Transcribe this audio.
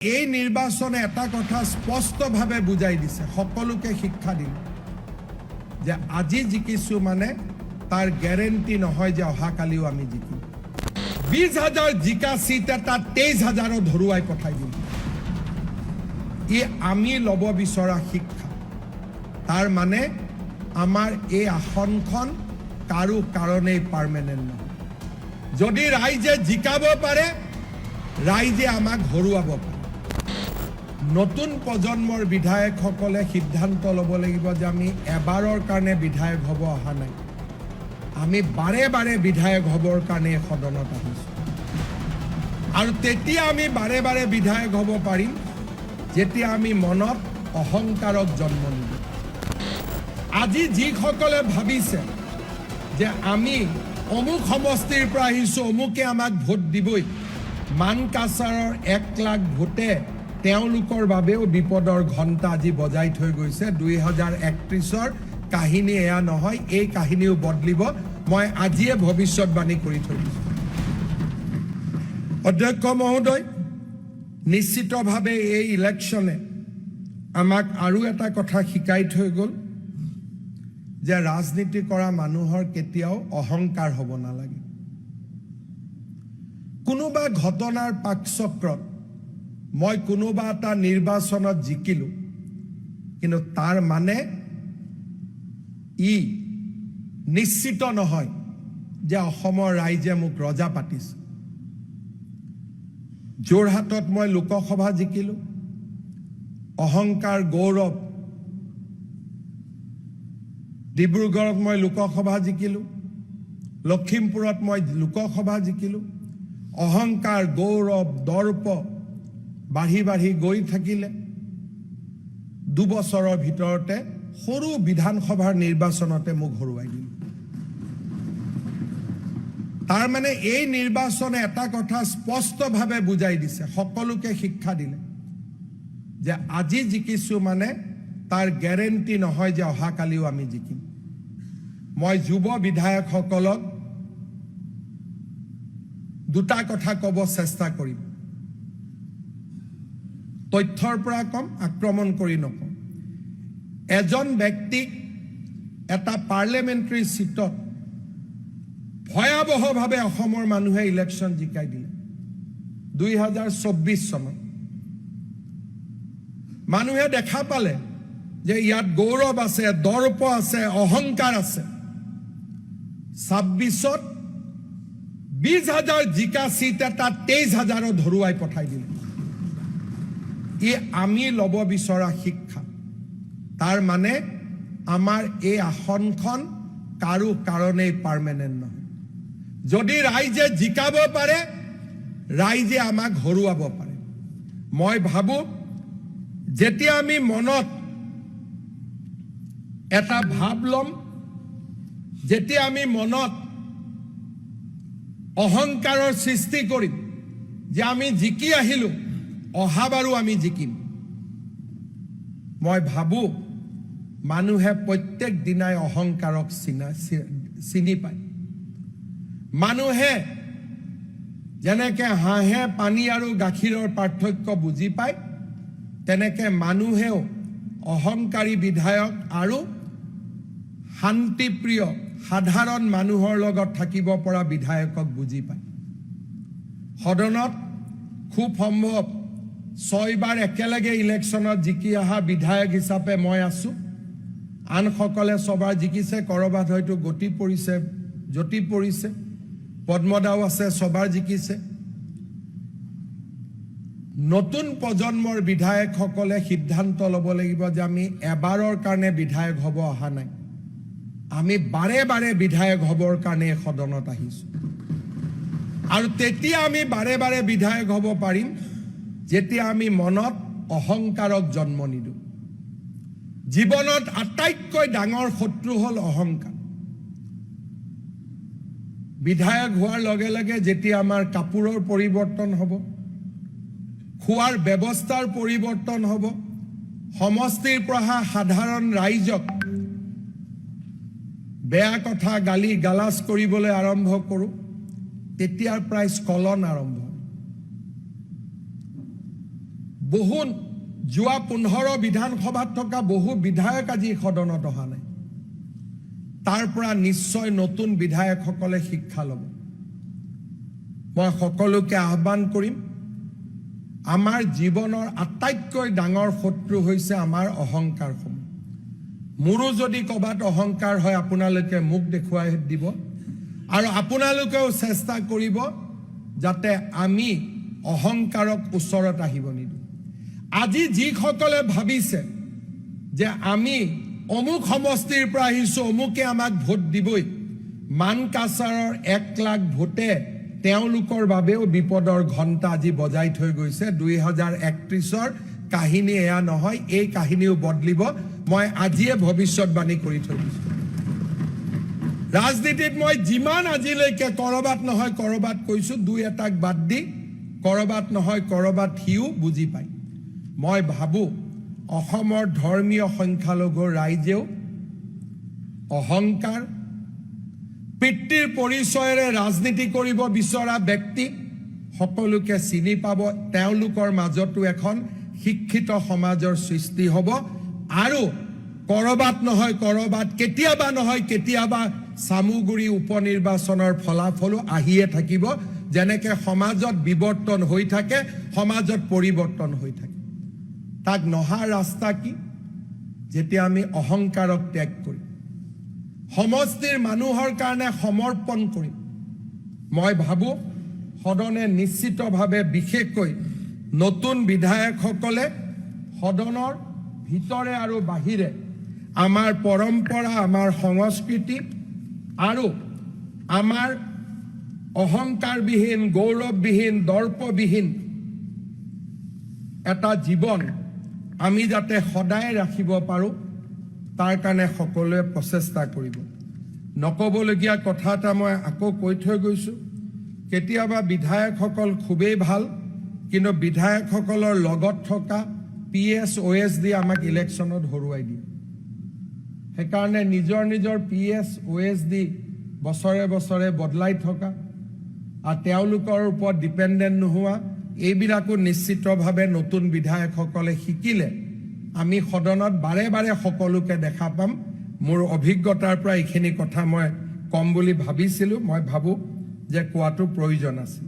এই নিৰ্বাচনে এটা কথা স্পষ্টভাৱে বুজাই দিছে, সকলোকে শিক্ষা দিল যে আজি জিকিছো মানে তাৰ গ্যাৰেণ্টি নহয় যে অহাকালিও আমি জিকিম। 20,000 জিকা সিট এটা 23,000 ধৰুৱাই পঠাই দিল। ই আমি ল'ব বিচৰা শিক্ষা। তাৰ মানে আমাৰ এই আসনখন কাৰো কাৰণেই পাৰ্মানেণ্ট নহয়। যদি ৰাইজে জিকাব পাৰে, ৰাইজে আমাক হৰুৱাব পাৰে। নতুন প্ৰজন্মৰ বিধায়কসকলে সিদ্ধান্ত ল'ব লাগিব যে আমি এবাৰৰ কাৰণে বিধায়ক হ'ব অহা নাই, আমি বাৰে বাৰে বিধায়ক হ'বৰ কাৰণে সদনত আহিছোঁ। আৰু তেতিয়া আমি বাৰে বাৰে বিধায়ক হ'ব পাৰিম যেতিয়া আমি মনত অহংকাৰক জন্ম নিদিম। আজি যিসকলে ভাবিছে যে আমি অমুক সমষ্টিৰ পৰা আহিছোঁ, অমুকে আমাক ভোট দিবই, মানকাছাৰৰ 1 লাখ ভোটে তেওঁলোকৰ বাবেও বিপদৰ ঘণ্টা আজি বজাই থৈ গৈছে। 2031ৰ কাহিনী এয়া নহয়, এই কাহিনীও বদলিব। মই আজিয়ে ভৱিষ্যতবাণী কৰি থৈ দিছোঁ। অধ্যক্ষ মহোদয়, নিশ্চিতভাৱে এই ইলেকশ্যনে আমাক আৰু এটা কথা শিকাই থৈ গ'ল যে ৰাজনীতি কৰা মানুহৰ কেতিয়াও অহংকাৰ হ'ব নালাগে। কোনোবা ঘটনাৰ পাকচক্ৰত মই কোনোবা এটা নিৰ্বাচনত জিকিলো, কিন্তু তাৰ মানে ই নিশ্চিত নহয় যে অসমৰ ৰাইজে মোক ৰজা পাতিছে। যোৰহাটত মই লোকসভা জিকিলো, অহংকাৰ গৌৰৱ। ডিব্ৰুগড়ত মই লোকসভা জিকিলো, লখিমপুৰত মই লোকসভা জিকিলো। অহংকাৰ গৌৰৱ দৰ্প বাঢ়ি বাঢ়ি গৈ থাকিলে 2 বছৰৰ ভিতৰতে সৰু বিধানসভাৰ নিৰ্বাচনতে মোক হৰুৱাই দিল। তাৰ মানে এই নিৰ্বাচনে এটা কথা স্পষ্টভাৱে বুজাই দিছে, সকলোকে শিক্ষা দিলে যে আজি জিকিছো মানে তাৰ গ্যাৰেণ্টি নহয় যে অহাকালিও আমি জিকিম। মই যুৱ বিধায়কসকলক দুটা কথা ক'ব চেষ্টা কৰিম। তথ্যৰ পৰা কম, আক্ৰমণ কৰি নকওঁ। এজন ব্যক্তিক এটা পাৰ্লিয়ামেণ্টাৰী সিটত ভয়াৱহভাৱে অসমৰ মানুহে ইলেকশ্যন জিকাই দিলে 2024 চনত। মানুহে দেখা পালে যে ইয়াত গৌৰৱ আছে, দৰ্প আছে, অহংকাৰ আছে। 26ত 20,000 জিকা সিট এটা 23,000 ধৰুৱাই পঠাই দিলে। ই আমি ল'ব বিচৰা শিক্ষা। তাৰ মানে আমাৰ এই আসনখন কাৰো কাৰণেই পাৰ্মানেণ্ট নহয়। যদি ৰাইজে জিকাব পাৰে, ৰাইজে আমাক হৰুৱাব পাৰে। মই ভাবোঁ যেতিয়া আমি মনত এটা ভাৱ ল'ম, যেতিয়া আমি মনত অহংকাৰৰ সৃষ্টি কৰিম যে আমি জিকি আহিলোঁ, অহাবাৰো আমি জিকিম, মই ভাবোঁ মানুহে প্ৰত্যেক দিনাই অহংকাৰক চিনি পায়। মানুহে যেনেকে হাঁহে পানী আৰু গাখীৰৰ পাৰ্থক্য বুজি পায়, তেনেকে মানুহেও অহংকাৰী বিধায়ক আৰু শান্তিপ্ৰিয় সাধাৰণ মানুহৰ লগত থাকিব পৰা বিধায়কক বুজি পায়। সদনত খুব সম্ভৱ 6 বাৰ একেলগে ইলেকশ্যনত জিকি অহা বিধায়ক হিচাপে মই আছোঁ। আনসকলে 6 বাৰ জিকিছে, ক'ৰবাত হয়তো জ্যোতি পৰিছে, পদ্মদাও আছে 6 বাৰ জিকিছে। নতুন প্ৰজন্মৰ বিধায়কসকলে সিদ্ধান্ত ল'ব লাগিব যে আমি এবাৰৰ কাৰণে বিধায়ক হ'ব অহা নাই, আমি বাৰে বাৰে বিধায়ক হ'বৰ কাৰণে সদনত আহিছোঁ। আৰু তেতিয়া আমি বাৰে বাৰে বিধায়ক হ'ব পাৰিম যেতিয়া আমি মনত অহংকাৰক জন্ম নিদিওঁ। জীৱনত আটাইতকৈ ডাঙৰ শত্ৰু হ'ল অহংকাৰ। বিধায়ক হোৱাৰ লগে লগে যেতিয়া আমাৰ কাপোৰৰ পৰিৱৰ্তন হ'ব, খোৱাৰ ব্যৱস্থাৰ পৰিৱৰ্তন হ'ব, সমষ্টিৰ পৰা সাধাৰণ ৰাইজক বেয়া কথা গালি গালাজ কৰিবলৈ আৰম্ভ কৰোঁ, তেতিয়াৰ পৰাই স্খলন আৰম্ভ। বহু যোৱা 15 বিধানসভাত থকা বহু বিধায়ক আজি সদনত অহা নাই। তাৰ পৰা নিশ্চয় নতুন বিধায়কসকলে শিক্ষা ল'ব। মই সকলোকে আহ্বান কৰিম, আমাৰ জীৱনৰ আটাইতকৈ ডাঙৰ শত্ৰু হৈছে আমাৰ অহংকাৰসমূহ। মোৰো যদি ক'ৰবাত অহংকাৰ হয় আপোনালোকে মোক দেখুৱাই দিব, আৰু আপোনালোকেও চেষ্টা কৰিব যাতে আমি অহংকাৰক ওচৰত আহিব নিদিওঁ। আজি যিসকলে ভাবিছে যে আমি অমুক সমষ্টিৰ পৰা আহিছোঁ, অমুকে আমাক ভোট দিবই, মানকাছাৰৰ 1 লাখ ভোটে তেওঁলোকৰ বাবেও বিপদৰ ঘণ্টা আজি বজাই থৈ গৈছে। 2031ৰ কাহিনী এয়া নহয়, এই কাহিনীও বদলিব। মই আজিয়ে ভৱিষ্যতবাণী কৰি থৈ দিছোঁ। ৰাজনীতিত মই যিমান আজিলৈকে কৰবাত নহয় কৰবাত কৈছোঁ, 2-এটাক বাদ দি কৰবাত নহয় কৰবাত সিও বুজি পায়। মই ভাবোঁ অসমৰ ধৰ্মীয় সংখ্যালঘু ৰাইজেও অহংকাৰ, পিতৃৰ পৰিচয়েৰে ৰাজনীতি কৰিব বিচৰা ব্যক্তি সকলোকে চিনি পাব। তেওঁলোকৰ মাজতো এখন শিক্ষিত সমাজৰ সৃষ্টি হ'ব, আৰু কৰবাত নহয় কৰবাত, কেতিয়াবা নহয় কেতিয়াবা চামুগুৰি উপনিৰ্বাচনৰ ফলাফলো আহিয়ে থাকিব। যেনেকৈ সমাজত বিৱৰ্তন হৈ থাকে, সমাজত পৰিৱৰ্তন হৈ থাকে। তাক নহা ৰাস্তা কি? যেতিয়া আমি অহংকাৰক ত্যাগ কৰিম, সমষ্টিৰ মানুহৰ কাৰণে সমৰ্পণ কৰিম। মই ভাবোঁ সদনে নিশ্চিতভাৱে, বিশেষকৈ নতুন বিধায়কসকলে সদনৰ ভিতৰে আৰু বাহিৰে আমাৰ পৰম্পৰা, আমাৰ সংস্কৃতি আৰু আমাৰ অহংকাৰবিহীন, গৌৰৱবিহীন, দৰ্পবিহীন এটা জীৱন আমি যাতে সদায় ৰাখিব পাৰোঁ, তাৰ কাৰণে সকলোৱে প্ৰচেষ্টা কৰিব। নক'বলগীয়া কথা এটা মই আকৌ কৈ থৈ গৈছোঁ, কেতিয়াবা বিধায়কসকল খুবেই ভাল, কিন্তু বিধায়কসকলৰ লগত থকা PS, OSD আমাক ইলেকশ্যনত হৰুৱাই দিয়ে। সেইকাৰণে নিজৰ নিজৰ PS, OSD বছৰে বছৰে বদলাই থকা আৰু তেওঁলোকৰ ওপৰত ডিপেণ্ডেণ্ট নোহোৱা, এইবিলাকো নিশ্চিতভাৱে নতুন বিধায়কসকলে শিকিলে আমি সদনত বাৰে বাৰে সকলোকে দেখা পাম। মোৰ অভিজ্ঞতাৰ পৰা এইখিনি কথা মই কম বুলি ভাবিছিলোঁ। মই ভাবোঁ যে কোৱাটো প্ৰয়োজন আছে।